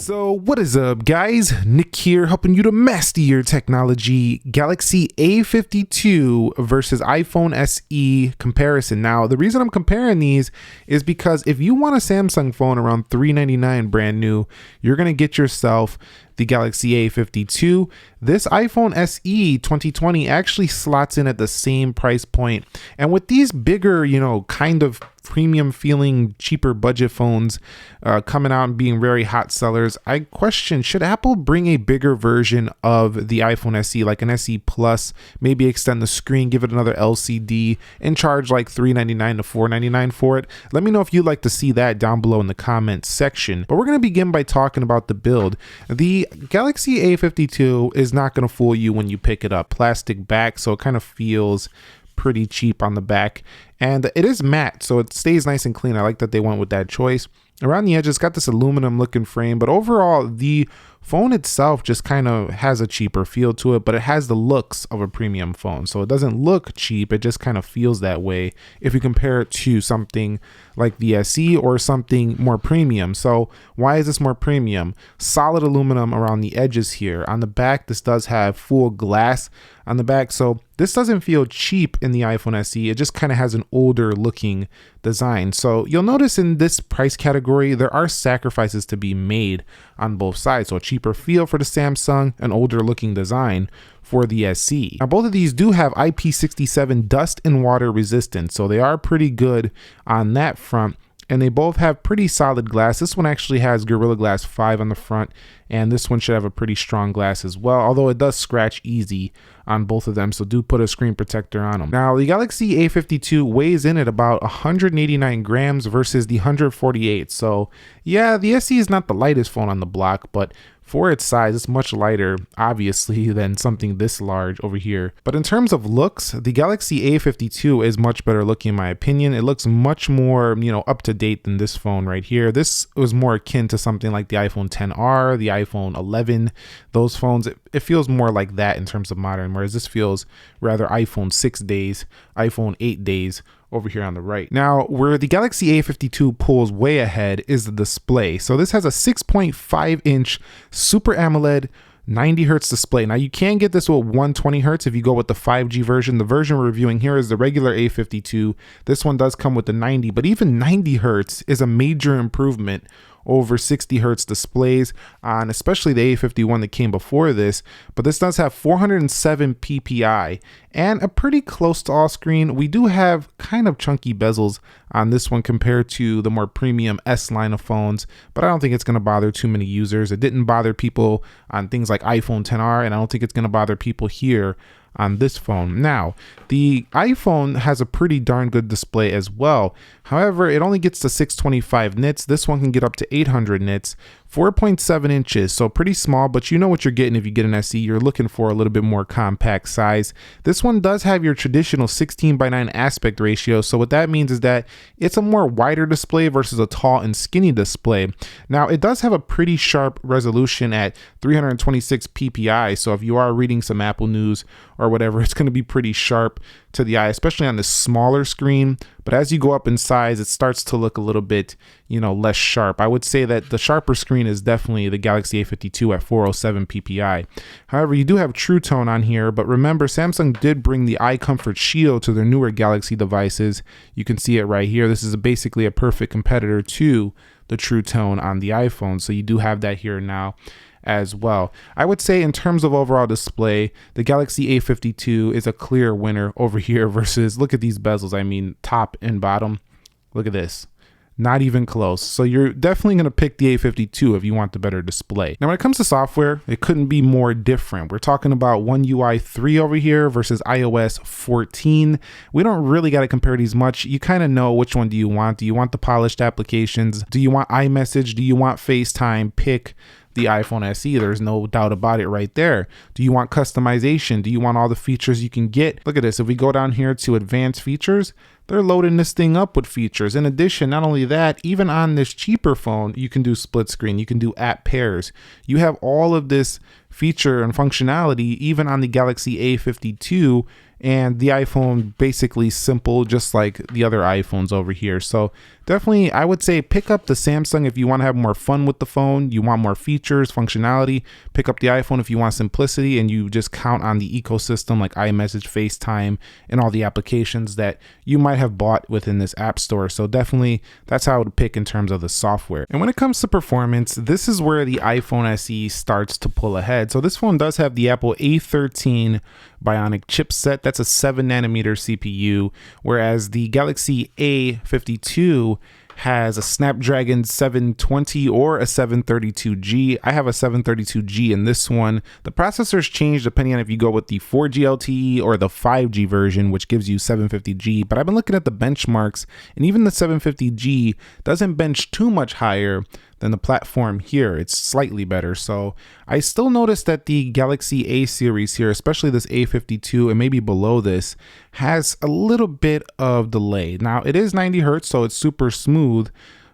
So what is up, guys? Nick here, helping you to master your technology. Galaxy A52 versus iPhone SE comparison. Now, the reason I'm comparing these is because if you want a Samsung phone around $399 brand new, you're gonna get yourself the Galaxy A52. This iPhone SE 2020 actually slots in at the same price point. And with these bigger, kind of premium feeling, cheaper budget phones coming out and being very hot sellers, I question, should Apple bring a bigger version of the iPhone SE, like an SE Plus, maybe extend the screen, give it another LCD, and charge like $399 to $499 for it? Let me know if you'd like to see that down below in the comments section. But we're going to begin by talking about the build. The Galaxy A52 is not going to fool you when you pick it up. Plastic back, so it kind of feels pretty cheap on the back, and it is matte, so it stays nice and clean. I like that they went with that choice. Around the edge, it's got this aluminum looking frame, but overall the phone itself just kind of has a cheaper feel to it, but it has the looks of a premium phone. So it doesn't look cheap, it just kind of feels that way if you compare it to something like the SE or something more premium. So why is this more premium? Solid aluminum around the edges here. On the back, this does have full glass on the back, so this doesn't feel cheap in the iPhone SE. It just kind of has an older looking design. So you'll notice in this price category, there are sacrifices to be made on both sides. So a cheaper feel for the Samsung, an older looking design for the SE. Now, both of these do have IP67 dust and water resistance, so they are pretty good on that front. And they both have pretty solid glass. This one actually has Gorilla Glass 5 on the front, and this one should have a pretty strong glass as well, although it does scratch easy on both of them, so do put a screen protector on them. Now, the Galaxy A52 weighs in at about 189 grams versus the 148. So yeah, the SE is not the lightest phone on the block, but for its size, it's much lighter, obviously, than something this large over here. But in terms of looks, the Galaxy A52 is much better looking in my opinion. It looks much more, up to date than this phone right here. This was more akin to something like the iPhone XR, the iPhone 11, those phones. It feels more like that in terms of modern, whereas this feels rather iPhone 6 days, iPhone 8 days, over here on the right. Now, where the Galaxy A52 pulls way ahead is the display. So this has a 6.5 inch Super AMOLED 90 hertz display. Now you can get this with 120 hertz if you go with the 5G version. The version we're reviewing here is the regular A52. This one does come with the 90, but even 90 hertz is a major improvement over 60 hertz displays on especially the A51 that came before this. But this does have 407 ppi and a pretty close to all screen. We do have kind of chunky bezels on this one compared to the more premium S line of phones, but I don't think it's going to bother too many users. It didn't bother people on things like iPhone XR, and I don't think it's going to bother people here on this phone. Now, the iPhone has a pretty darn good display as well. However, it only gets to 625 nits. This one can get up to 800 nits, 4.7 inches, so pretty small, but you know what you're getting if you get an SE. You're looking for a little bit more compact size. This one does have your traditional 16:9 aspect ratio, so what that means is that it's a more wider display versus a tall and skinny display. Now, it does have a pretty sharp resolution at 326 ppi, so if you are reading some Apple news or whatever, it's going to be pretty sharp to the eye, especially on the smaller screen. But as you go up in size, it starts to look a little bit, less sharp. I would say that the sharper screen is definitely the Galaxy A52 at 407 ppi. However, you do have True Tone on here, but remember, Samsung did bring the Eye Comfort Shield to their newer Galaxy devices. You can see it right here. This is basically a perfect competitor to the True Tone on the iPhone, so you do have that here now as well. I would say in terms of overall display, the Galaxy A52 is a clear winner over here versus, look at these bezels. I mean, top and bottom. Look at this. Not even close. So you're definitely going to pick the A52 if you want the better display. Now, when it comes to software, it couldn't be more different. We're talking about One UI 3 over here versus iOS 14. We don't really got to compare these much. You kind of know which one do you want. Do you want the polished applications? Do you want iMessage? Do you want FaceTime? Pick the iPhone SE. There's no doubt about it right there. Do you want customization? Do you want all the features you can get? Look at this. If we go down here to advanced features, they're loading this thing up with features. In addition, not only that, even on this cheaper phone, you can do split screen, you can do app pairs. You have all of this feature and functionality even on the Galaxy A52, and the iPhone basically simple, just like the other iPhones over here. So definitely, I would say pick up the Samsung if you want to have more fun with the phone, you want more features, functionality. Pick up the iPhone if you want simplicity and you just count on the ecosystem like iMessage, FaceTime, and all the applications that you might have bought within this app store. So definitely, that's how I would pick in terms of the software. And when it comes to performance, this is where the iPhone SE starts to pull ahead. So this phone does have the Apple A13 Bionic chipset. That's a 7nm CPU, whereas the Galaxy A52 has a Snapdragon 720 or a 732G. I have a 732G in this one. The processors change depending on if you go with the 4G LTE or the 5G version, which gives you 750G. But I've been looking at the benchmarks, and even the 750G doesn't bench too much higher than the platform here. It's slightly better. So I still notice that the Galaxy A series here, especially this A52 and maybe below this, has a little bit of delay. Now it is 90 Hertz, so it's super smooth,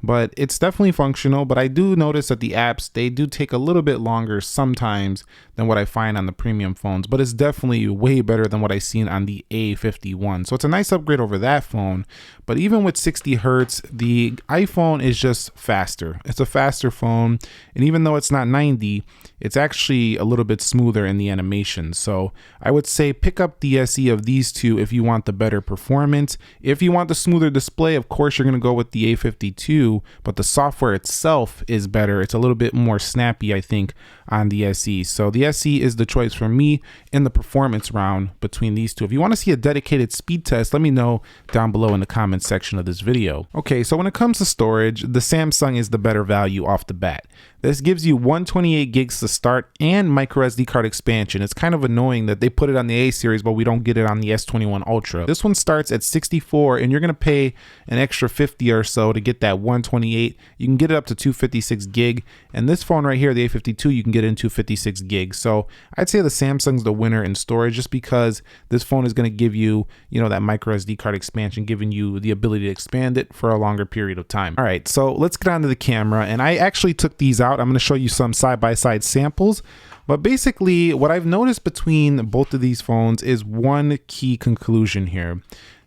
but it's definitely functional. But I do notice that the apps, they do take a little bit longer sometimes than what I find on the premium phones, but it's definitely way better than what I've seen on the A51. So it's a nice upgrade over that phone. But even with 60 Hertz, the iPhone is just faster. It's a faster phone. And even though it's not 90, it's actually a little bit smoother in the animation. So I would say pick up the SE of these two if you want the better performance. If you want the smoother display, of course, you're going to go with the A52, but the software itself is better. It's a little bit more snappy, I think, on the SE. So the SE is the choice for me in the performance round between these two. If you want to see a dedicated speed test, let me know down below in the comments section of this video. Okay, so when it comes to storage, the Samsung is the better value off the bat. This gives you 128 gigs to start and micro SD card expansion. It's kind of annoying that they put it on the A series, but we don't get it on the S21 Ultra. This one starts at 64, and you're gonna pay an extra 50 or so to get that 128. You can get it up to 256 gig, and this phone right here, the A52, you can get into 56 gigs. So I'd say the Samsung's the winner in storage, just because this phone is gonna give you, that micro SD card expansion, giving you the ability to expand it for a longer period of time. All right, so let's get on to the camera, and I actually took these out. I'm going to show you some side-by-side samples, but basically what I've noticed between both of these phones is one key conclusion here.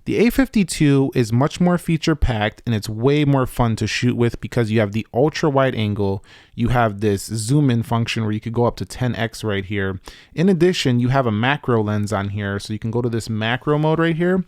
The A52 is much more feature packed, and it's way more fun to shoot with because you have the ultra wide angle. You have this zoom in function where you could go up to 10x right here. In addition, you have a macro lens on here, so you can go to this macro mode right here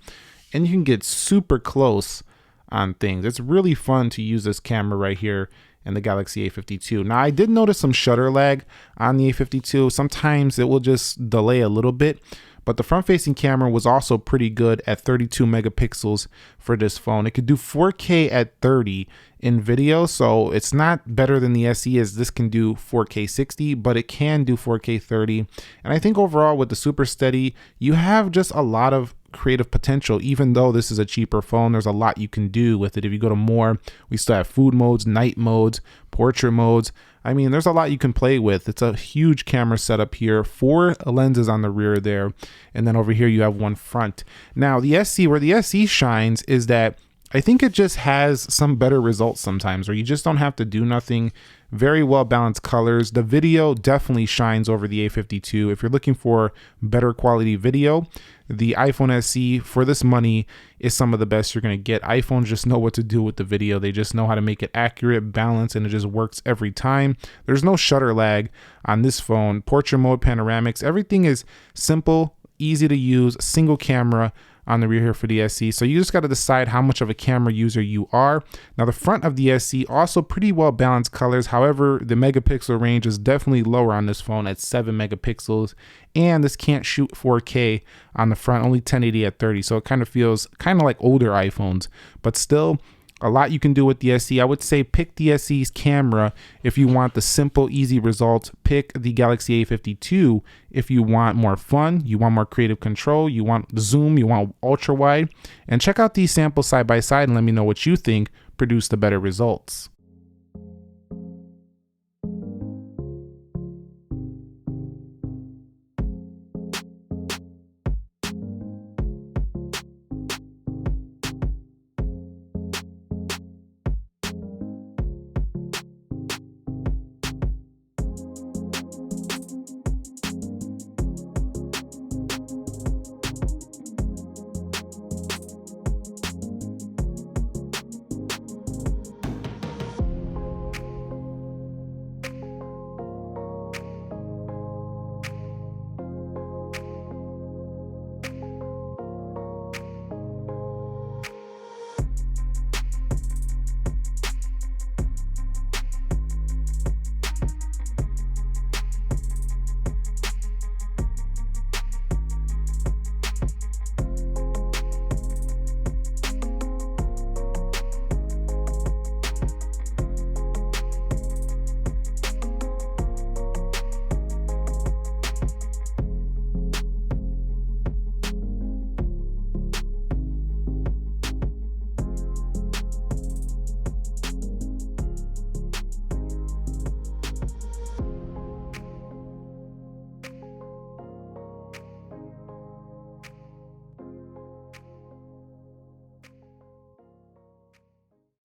and you can get super close on things. It's really fun to use this camera right here and the Galaxy A52. Now, I did notice some shutter lag on the A52. Sometimes it will just delay a little bit, but the front-facing camera was also pretty good at 32 megapixels for this phone. It could do 4K at 30 in video, so it's not better than the SE, as this can do 4K 60, but it can do 4K 30. And I think overall with the Super Steady, you have just a lot of creative potential. Even though this is a cheaper phone, there's a lot you can do with it. If you go to more, we still have food modes, night modes, portrait modes. I mean, there's a lot you can play with. It's a huge camera setup here, 4 lenses on the rear there, and then over here you have one front. Now the SE, where the SE shines is that I think it just has some better results sometimes, where you just don't have to do nothing. Very well balanced colors. The video definitely shines over the A52. If you're looking for better quality video, the iPhone SE for this money is some of the best you're going to get. iPhones just know what to do with the video. They just know how to make it accurate, balanced, and it just works every time. There's no shutter lag on this phone. Portrait mode, panoramics, everything is simple, easy to use, single camera on the rear here for the SE. So you just got to decide how much of a camera user you are. Now the front of the SE also pretty well balanced colors. However, the megapixel range is definitely lower on this phone at 7 megapixels, and this can't shoot 4K on the front, only 1080 at 30. So it kind of feels kind of like older iPhones, but still a lot you can do with the SE. I would say pick the SE's camera if you want the simple, easy results. Pick the Galaxy A52 if you want more fun, you want more creative control, you want zoom, you want ultra wide. And check out these samples side by side and let me know what you think produce the better results.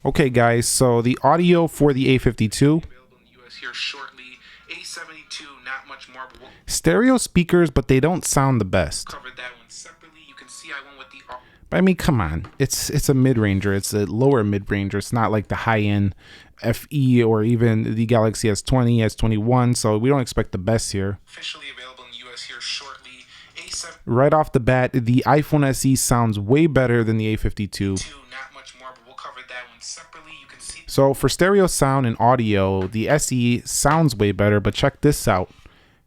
Okay guys, so the audio for the A52, not much more, stereo speakers, but they don't sound the best. Covered that one separately. You can see I went with the, but I mean, come on, it's a mid-ranger, it's a lower mid-ranger, it's not like the high-end FE or even the Galaxy S20, S21, so we don't expect the best here. Officially available in the US here shortly. Right off the bat, the iPhone SE sounds way better than the A52. So for stereo sound and audio, the SE sounds way better, but check this out.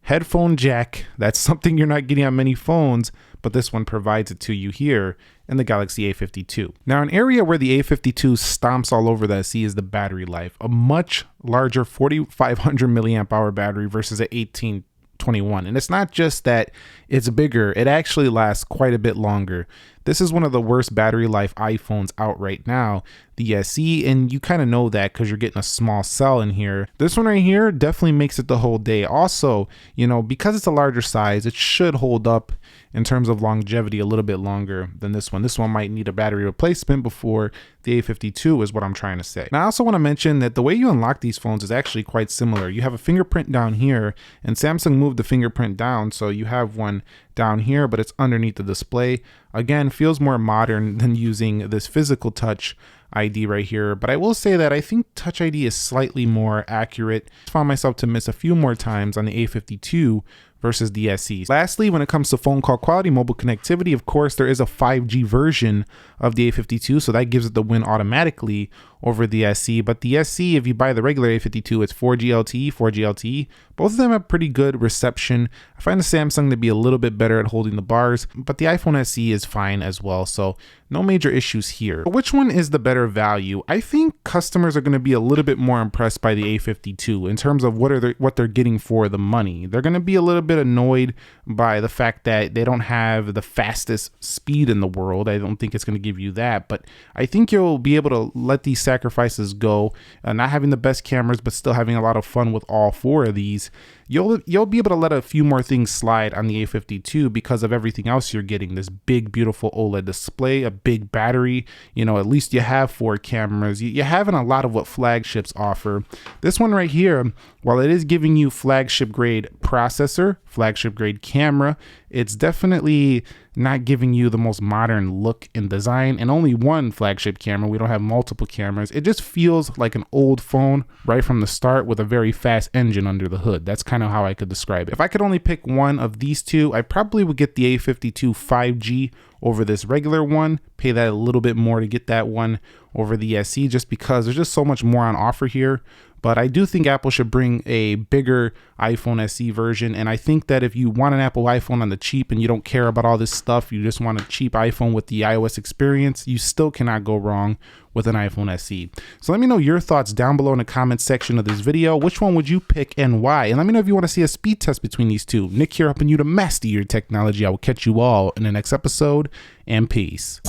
Headphone jack, that's something you're not getting on many phones, but this one provides it to you here in the Galaxy A52. Now, an area where the A52 stomps all over the SE is the battery life. A much larger 4,500 milliamp hour battery versus an 1821. And it's not just that it's bigger, it actually lasts quite a bit longer. This is one of the worst battery life iPhones out right now, the SE, and you kind of know that because you're getting a small cell in here. This one right here definitely makes it the whole day. Also, you know, because it's a larger size, it should hold up in terms of longevity a little bit longer than this one. This one might need a battery replacement before the A52 is what I'm trying to say. Now, I also want to mention that the way you unlock these phones is actually quite similar. You have a fingerprint down here, and Samsung moved the fingerprint down, so you have one down here, but it's underneath the display. Again, feels more modern than using this physical Touch ID right here, but I will say that I think Touch ID is slightly more accurate. I found myself to miss a few more times on the A52 versus the SE. Lastly, when it comes to phone call quality, mobile connectivity, of course, there is a 5G version of the A52, so that gives it the win automatically over the SE. But the SE, if you buy the regular A52, it's 4G LTE, 4G LTE. Both of them have pretty good reception. I find the Samsung to be a little bit better at holding the bars, but the iPhone SE is fine as well, so no major issues here. But which one is the better value? I think customers are going to be a little bit more impressed by the A52 in terms of what they're getting for the money. They're going to be a little bit annoyed by the fact that they don't have the fastest speed in the world. I don't think it's going to give you that, but I think you'll be able to let these sacrifices go, not having the best cameras, but still having a lot of fun with all four of these. You'll be able to let a few more things slide on the A52 because of everything else you're getting. This big, beautiful OLED display, a big battery, you know, at least you have 4 cameras. You're having a lot of what flagships offer. This one right here, while it is giving you flagship grade processor, flagship grade camera, it's definitely not giving you the most modern look and design, and only one flagship camera. We don't have multiple cameras. It just feels like an old phone right from the start with a very fast engine under the hood. That's kind of how I could describe it. If I could only pick one of these two, I probably would get the A52 5G over this regular one, pay that a little bit more to get that one over the SE, just because there's just so much more on offer here. But I do think Apple should bring a bigger iPhone SE version. And I think that if you want an Apple iPhone on the cheap and you don't care about all this stuff, you just want a cheap iPhone with the iOS experience, you still cannot go wrong with an iPhone SE. So let me know your thoughts down below in the comment section of this video. Which one would you pick and why? And let me know if you want to see a speed test between these two. Nick here, helping you to master your technology. I will catch you all in the next episode, and peace.